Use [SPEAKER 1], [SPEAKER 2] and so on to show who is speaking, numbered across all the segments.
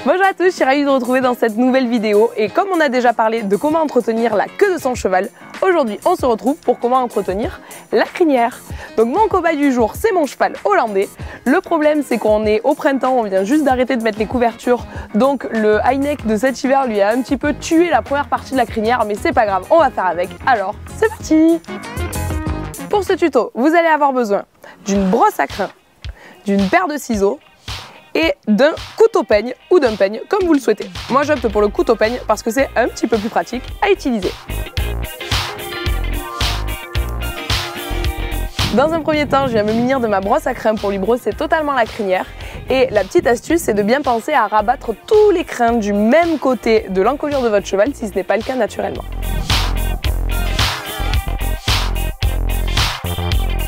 [SPEAKER 1] Bonjour à tous, je suis ravie de vous retrouver dans cette nouvelle vidéo et comme on a déjà parlé de comment entretenir la queue de son cheval, aujourd'hui on se retrouve pour comment entretenir la crinière. Donc mon cobaye du jour c'est mon cheval hollandais. Le problème c'est qu'on est au printemps, on vient juste d'arrêter de mettre les couvertures, donc le high neck de cet hiver lui a un petit peu tué la première partie de la crinière, mais c'est pas grave, on va faire avec, alors c'est parti. Pour ce tuto, vous allez avoir besoin d'une brosse à crin, d'une paire de ciseaux, et d'un couteau-peigne ou d'un peigne comme vous le souhaitez. Moi j'opte pour le couteau-peigne parce que c'est un petit peu plus pratique à utiliser. Dans un premier temps, je viens me munir de ma brosse à crin pour lui brosser totalement la crinière. Et la petite astuce, c'est de bien penser à rabattre tous les crins du même côté de l'encolure de votre cheval si ce n'est pas le cas naturellement.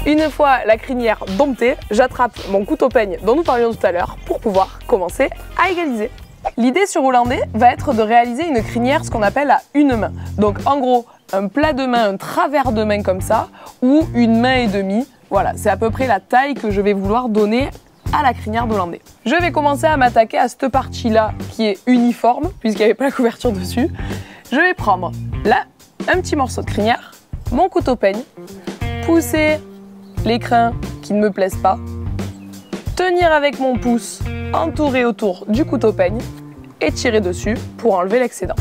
[SPEAKER 1] Une fois la crinière domptée, j'attrape mon couteau-peigne dont nous parlions tout à l'heure pour pouvoir commencer à égaliser. L'idée sur hollandais va être de réaliser une crinière ce qu'on appelle à une main. Donc en gros, un plat de main, un travers de main comme ça, ou une main et demie. Voilà, c'est à peu près la taille que je vais vouloir donner à la crinière d'hollandais. Je vais commencer à m'attaquer à cette partie-là qui est uniforme, puisqu'il n'y avait pas la couverture dessus. Je vais prendre là un petit morceau de crinière, mon couteau-peigne, pousser les crins qui ne me plaisent pas, tenir avec mon pouce entouré autour du couteau-peigne et tirer dessus pour enlever l'excédent.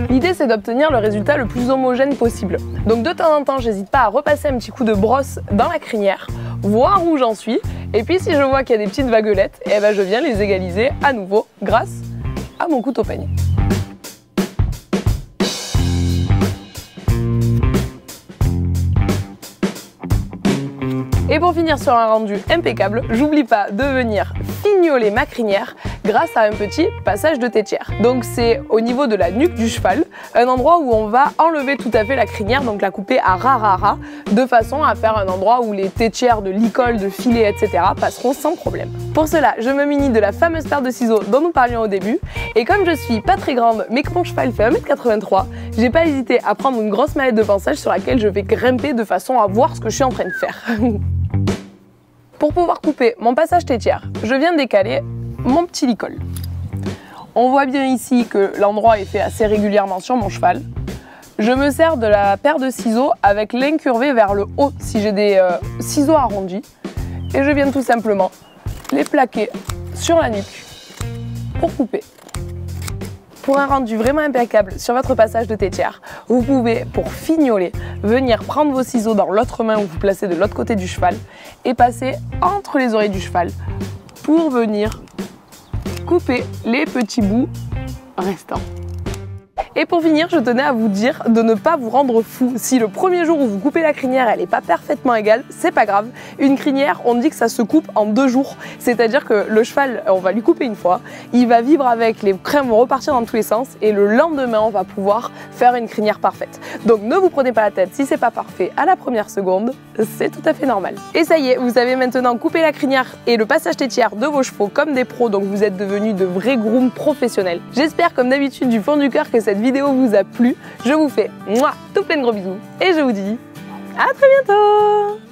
[SPEAKER 1] L'idée c'est d'obtenir le résultat le plus homogène possible. Donc de temps en temps, j'hésite pas à repasser un petit coup de brosse dans la crinière, voir où j'en suis, et puis si je vois qu'il y a des petites vaguelettes, eh ben je viens les égaliser à nouveau grâce à mon couteau-peigne. Et pour finir sur un rendu impeccable, j'oublie pas de venir fignoler ma crinière grâce à un petit passage de tétière. Donc c'est au niveau de la nuque du cheval, un endroit où on va enlever tout à fait la crinière, donc la couper à ras, de façon à faire un endroit où les tétières de licol, de filet, etc. passeront sans problème. Pour cela, je me munis de la fameuse paire de ciseaux dont nous parlions au début, et comme je suis pas très grande mais que mon cheval fait 1m83, j'ai pas hésité à prendre une grosse mallette de pinçage sur laquelle je vais grimper de façon à voir ce que je suis en train de faire. Pour pouvoir couper mon passage tétière, je viens décaler mon petit licol. On voit bien ici que l'endroit est fait assez régulièrement sur mon cheval. Je me sers de la paire de ciseaux avec l'incurvé vers le haut si j'ai des ciseaux arrondis. Et je viens tout simplement les plaquer sur la nuque pour couper. Pour un rendu vraiment impeccable sur votre passage de tétière, vous pouvez, pour fignoler, venir prendre vos ciseaux dans l'autre main ou vous placer de l'autre côté du cheval et passer entre les oreilles du cheval pour venir couper les petits bouts restants. Et pour finir, je tenais à vous dire de ne pas vous rendre fou. Si le premier jour où vous coupez la crinière, elle n'est pas parfaitement égale, c'est pas grave. Une crinière, on dit que ça se coupe en 2 jours. C'est-à-dire que le cheval, on va lui couper une fois, il va vivre avec, les crins vont repartir dans tous les sens et le lendemain, on va pouvoir faire une crinière parfaite. Donc ne vous prenez pas la tête si c'est pas parfait à la première seconde, c'est tout à fait normal. Et ça y est, vous savez maintenant couper la crinière et le passage tétière de vos chevaux comme des pros, donc vous êtes devenus de vrais grooms professionnels. J'espère comme d'habitude du fond du cœur que cette vidéo vous a plu. Je vous fais tout plein de gros bisous et je vous dis à très bientôt.